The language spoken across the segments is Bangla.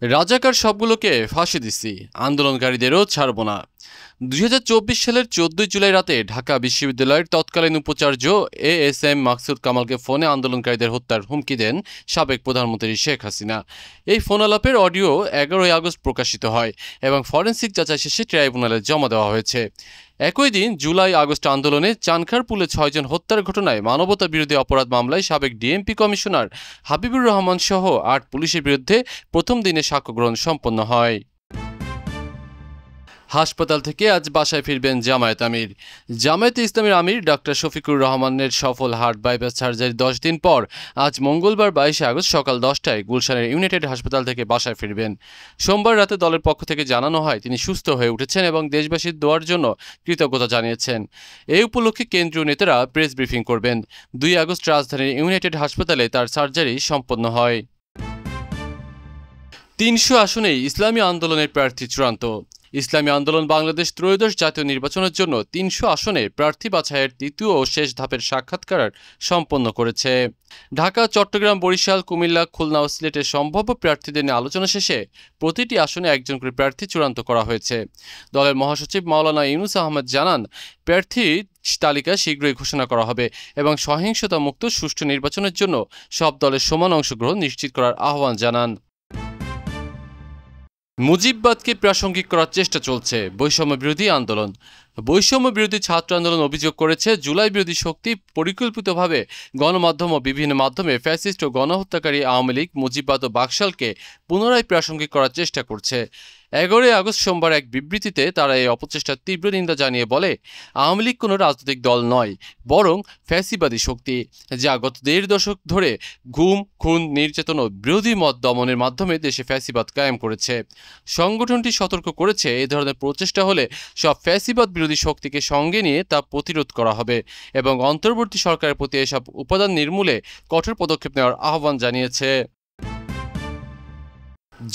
রাজাকার সবগুলোকে ফাঁসি দিছি, আন্দোলনকারীদেরও ছাড়ব না। ২০২৪ সালের ১৪ জুলাই রাতে ঢাকা বিশ্ববিদ্যালয়ের তৎকালীন উপাচার্য এএসএম মাকসুদ কামালকে ফোনে আন্দোলনকারীদের হত্যার হুমকি দেন সাবেক প্রধানমন্ত্রী শেখ হাসিনা। এই ফোন আলাপের অডিও ১১ আগস্ট প্রকাশিত হয় এবং ফরেনসিক যাচাই শেষে ট্রাইব্যুনালে জমা দেওয়া হয়েছে। একই দিন জুলাই আগস্ট আন্দোলনে চানখারপুলে ৬ জন হত্যার ঘটনায় মানবতা বিরোধী অপরাধ মামলায় সাবেক ডিএমপি কমিশনার হাবিবুর রহমান সহ ৮ পুলিশের বিরুদ্ধে প্রথম দিনে সাক্ষ্য গ্রহণ সম্পন্ন হয়। হাসপাতাল থেকে আজ বাসায় ফিরবেন জামায়াত আমির। জামায়াতে ইসলামীর আমির ডক্টর শফিকুর রহমানের সফল হার্ট বাইপাস সার্জারি ১০ দিন পর আজ মঙ্গলবার ২২ আগস্ট সকাল ১০টায় গুলশানের ইউনাইটেড হাসপাতাল থেকে বাসায় ফিরবেন। সোমবার রাতে দলের পক্ষ থেকে জানানো হয় তিনি সুস্থ হয়ে উঠেছেন এবং দেশবাসীর দোয়ার জন্য কৃতজ্ঞতা জানিয়েছেন। এই উপলক্ষে কেন্দ্রীয় নেতারা প্রেস ব্রিফিং করবেন। ২ আগস্ট রাজধানীর ইউনাইটেড হাসপাতালে তার সার্জারি সম্পন্ন হয়। ৩০০ আসনেই ইসলামী আন্দোলনের প্রার্থী চূড়ান্ত। ইসলামী আন্দোলন বাংলাদেশ ত্রয়োদশ জাতীয় নির্বাচনের জন্য ৩০০ আসনে প্রার্থী বাছাইয়ের তৃতীয় ও শেষ ধাপের সাক্ষাৎকার সম্পন্ন করেছে। ঢাকা, চট্টগ্রাম, বরিশাল, কুমিল্লা, খুলনা ও সিলেটের সম্ভাব্য প্রার্থীদের নিয়ে আলোচনা শেষে প্রতিটি আসনে একজন করে প্রার্থী চূড়ান্ত করা হয়েছে। দলের মহাসচিব মাওলানা ইউনুস আহমেদ জানান, প্রার্থী তালিকা শীঘ্রই ঘোষণা করা হবে এবং সহিংসতা মুক্ত সুষ্ঠু নির্বাচনের জন্য সব দলের সমান অংশগ্রহণ নিশ্চিত করার আহ্বান জানান। মুজিববাদকে প্রাসঙ্গিক করার চেষ্টা চলছে, বৈষম্য বিরোধী আন্দোলন। বৈষম্য বিরোধী ছাত্র আন্দোলন অভিযোগ করেছে জুলাই বিরোধী শক্তি পরিকল্পিতভাবে গণমাধ্যম ও বিভিন্ন মাধ্যমে ফ্যাসিস্ট ও গণহত্যাকারী আওয়ামী লীগ, মুজিববাদ ও বাকশালকে পুনরায় প্রাসঙ্গিক করার চেষ্টা করছে। ১১ আগস্ট সোমবার এক বিবৃতিতে তারা এই অপচেষ্টার তীব্র নিন্দা জানিয়ে বলে, আওয়ামী লীগ কোনো রাজনৈতিক দল নয়, বরং ফ্যাসিবাদী শক্তি যা গত ১.৫ দশক ধরে গুম, খুন, নির্যাতন ও বিরোধী মত দমনের মাধ্যমে দেশে ফ্যাসিবাদ কায়েম করেছে। সংগঠনটি সতর্ক করেছে, এই ধরনের প্রচেষ্টা হলে সব ফ্যাসিবাদ বিরোধী শক্তিকে সঙ্গে নিয়ে তা প্রতিরোধ করা হবে এবং অন্তর্বর্তী সরকারের প্রতি এসব উপাদান নির্মূলে কঠোর পদক্ষেপ নেওয়ার আহ্বান জানিয়েছে।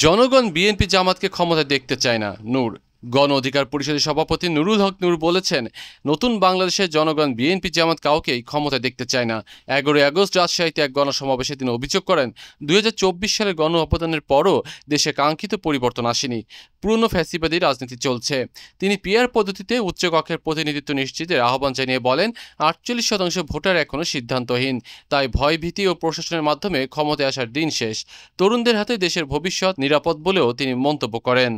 জনগণ বিএনপি জামাতকে ক্ষমতায় দেখতে চায় না, নূর। গণ অধিকার পরিষদের সভাপতি নুরুল হক নূর বলেছেন, নতুন বাংলাদেশের জনগণ বিএনপি জামাত কাউকেই ক্ষমতায় দেখতে চায় না। ১১ আগস্ট রাজশাহীতে এক গণসমাবেশে তিনি অভিযোগ করেন, ২০২৪ সালের গণ অভ্যুত্থানের পরও দেশে কাঙ্ক্ষিত পরিবর্তন আসেনি, পুরনো ফ্যাসিবাদী রাজনীতি চলছে। তিনি পিআর পদ্ধতিতে উচ্চকক্ষের প্রতিনিধিত্ব নিশ্চিতের আহ্বান জানিয়ে বলেন, ৪৮% ভোটার এখনও সিদ্ধান্তহীন, তাই ভয়ভীতি ও প্রশাসনের মাধ্যমে ক্ষমতায় আসার দিন শেষ। তরুণদের হাতে দেশের ভবিষ্যৎ নিরাপদ বলেও তিনি মন্তব্য করেন।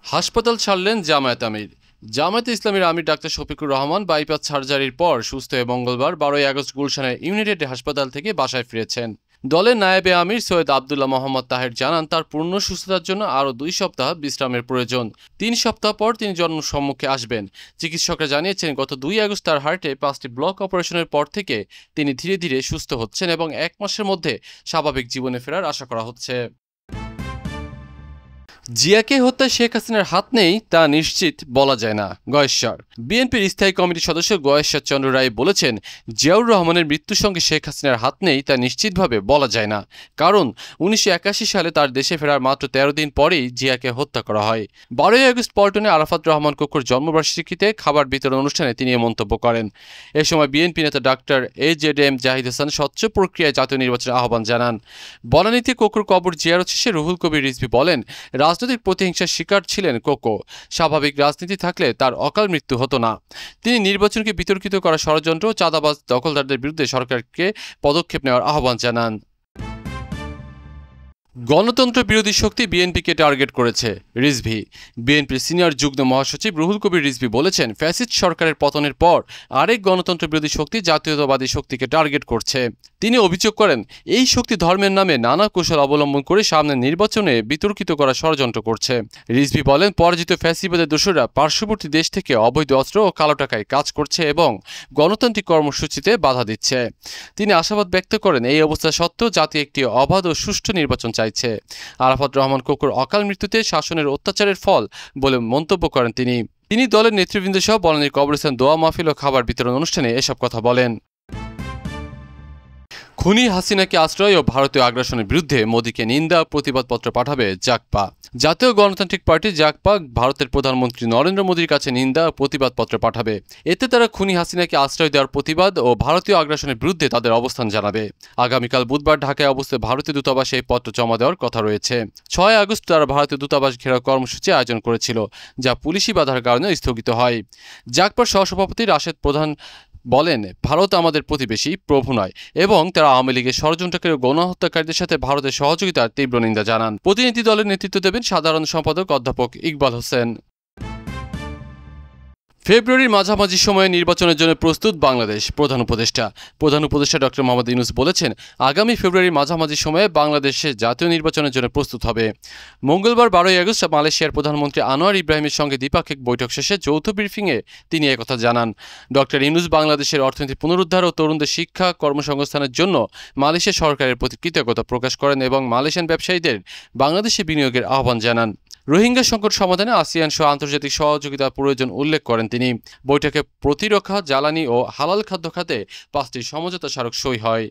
হাসপাতাল ছাড়লেন জামায়াত আমির। জামায়াতে ইসলামীর আমির ডাক্তার শফিকুর রহমান বাইপাস সার্জারির পর সুস্থ হয়ে মঙ্গলবার ১২ আগস্ট গুলশানের ইউনাইটেড হাসপাতাল থেকে বাসায় ফিরেছেন। দলের নায়েবে আমির সৈয়দ আবদুল্লাহ মোহাম্মদ তাহের জানান, তার পূর্ণ সুস্থতার জন্য আরও ২ সপ্তাহ বিশ্রামের প্রয়োজন। ৩ সপ্তাহ পর তিনি জনসম্মুখে আসবেন। চিকিৎসকরা জানিয়েছেন, গত ২ আগস্ট তার হার্টে ৫টি ব্লক অপারেশনের পর থেকে তিনি ধীরে ধীরে সুস্থ হচ্ছেন এবং ১ মাসের মধ্যে স্বাভাবিক জীবনে ফেরার আশা করা হচ্ছে। জিয়াকে হত্যায় শেখ হাসিনার হাত নেই তা নিশ্চিত বলা যায় না, গয়েশ্বর। বিএনপির স্থায়ী কমিটির সদস্য গয়েশ্বর চন্দ্র রায় বলেছেন, জিয়াউর রহমানের মৃত্যুর সঙ্গে শেখ হাসিনার হাত নেই তা নিশ্চিতভাবে বলা যায় না, কারণ ১৯৮১ সালে তার দেশে ফেরার মাত্র ১৩ দিন পরেই জিয়াকে হত্যা করা হয়। ১২ আগস্ট পল্টনে আরাফাত রহমান কোকোর জন্মবার্ষিকীতে খাবার বিতরণ অনুষ্ঠানে তিনি এ মন্তব্য করেন। এ সময় বিএনপি নেতা ডাক্তার AJM জাহিদ হাসান স্বচ্ছ প্রক্রিয়ায় জাতীয় নির্বাচনের আহ্বান জানান। বনানীতে কোকোর কবর জিয়ারত শেষে রুহুল কবির রিজভী বলেন, রাজনৈতিক প্রতিহিংসার শিকার ছিলেন কোকো, স্বাভাবিক রাজনীতি থাকলে তার অকাল মৃত্যু হতো না। তিনি নির্বাচনকে বিতর্কিত করা ষড়যন্ত্র, চাঁদাবাজ, দখলদারদের বিরুদ্ধে সরকারকে পদক্ষেপ নেওয়ার আহ্বান জানান। গণতন্ত্র বিরোধী শক্তি বিএনপিকে টার্গেট করেছে, রিজভী। বিএনপির সিনিয়র যুগ্ম মহাসচিব রুহুল কবির রিজভী বলেছেন, ফ্যাসিস্ট সরকারের পতনের পর আরেক গণতন্ত্র বিরোধী শক্তি জাতীয়তাবাদী শক্তিকে টার্গেট করছে। তিনি অভিযোগ করেন, এই শক্তি ধর্মের নামে নানা কৌশল অবলম্বন করে সামনের নির্বাচনে বিতর্কিত করার ষড়যন্ত্র করছে। রিজভী বলেন, পরাজিত ফ্যাসিবাদের দোসররা পার্শ্ববর্তী দেশ থেকে অবৈধ অস্ত্র ও কালো টাকায় কাজ করছে এবং গণতান্ত্রিক কর্মসূচিতে বাধা দিচ্ছে। তিনি আশাবাদ ব্যক্ত করেন, এই অবস্থা সত্ত্বেও জাতি একটি অবাধ ও সুষ্ঠু নির্বাচন চাইছে। আরাফাত রহমান কোকোর অকাল মৃত্যুতে শাসনের অত্যাচারের ফল বলে মন্তব্য করেন তিনি দলের নেতৃবৃন্দ সহ বনানীর কবরস্থান দোয়া মাহফিল ও খাবার বিতরণ অনুষ্ঠানে এসব কথা বলেন। খুনি হাসিনাকে আশ্রয় ও ভারতীয় আগ্রাসনের বিরুদ্ধে মোদীকে নিন্দা প্রতিবাদপত্র পাঠাবে জাগপা। জাতীয় গণতান্ত্রিক পার্টি জাগপা ভারতের প্রধানমন্ত্রী নরেন্দ্র মোদীর কাছে নিন্দা প্রতিবাদপত্র পাঠাবে। এতে তারা খুনি হাসিনাকে আশ্রয় দেওয়ার প্রতিবাদ ও ভারতীয় আগ্রাসনের বিরুদ্ধে তাদের অবস্থান জানাবে। আগামীকাল বুধবার ঢাকায় অবস্থিত ভারতীয় দূতাবাসে এই পত্র জমা দেওয়ার কথা রয়েছে। 6 আগস্ট তারা ভারতীয় দূতাবাস ঘেরাও কর্মসূচি আয়োজন করেছিল, যা পুলিশি বাধার কারণে স্থগিত হয়। জাগপার সহসভাপতি রাশেদ প্রধান বলেন, ভারত আমাদের প্রতিবেশী, প্রভু নয়, এবং তারা আওয়ামী লীগের ষড়যন্ত্রকারী ও গণহত্যাকারীদের সাথে ভারতের সহযোগিতার তীব্র নিন্দা জানান। প্রতিনিধি দলের নেতৃত্ব দেবেন সাধারণ সম্পাদক অধ্যাপক ইকবাল হোসেন। ফেব্রুয়ারির মাঝামাঝি সময়ে নির্বাচনের জন্য প্রস্তুত বাংলাদেশ। প্রধান উপদেষ্টা ডক্টর মোহাম্মদ ইউনূস বলেছেন, আগামী ফেব্রুয়ারির মাঝামাঝি সময়ে বাংলাদেশে জাতীয় নির্বাচনের জন্য প্রস্তুত হবে। মঙ্গলবার 12 আগস্ট মালয়েশিয়ার প্রধানমন্ত্রী আনোয়ার ইব্রাহিমের সঙ্গে দ্বিপাক্ষিক বৈঠক শেষে যৌথ ব্রিফিংয়ে তিনি একথা জানান। ডক্টর ইউনূস বাংলাদেশের অর্থনীতি পুনরুদ্ধার ও তরুণদের শিক্ষা কর্মসংস্থানের জন্য মালয়েশিয়া সরকারের প্রতি কৃতজ্ঞতা প্রকাশ করেন এবং মালয়েশিয়ান ব্যবসায়ীদের বাংলাদেশে বিনিয়োগের আহ্বান জানান। রোহিঙ্গা সংকট সমাধানে আসিয়ান সহ আন্তর্জাতিক সহযোগিতার প্রয়োজন উল্লেখ করেন তিনি। বৈঠকে প্রতিরক্ষা, জ্বালানি ও হালাল খাদ্য খাতে 5টি সমঝোতা স্মারক সই হয়।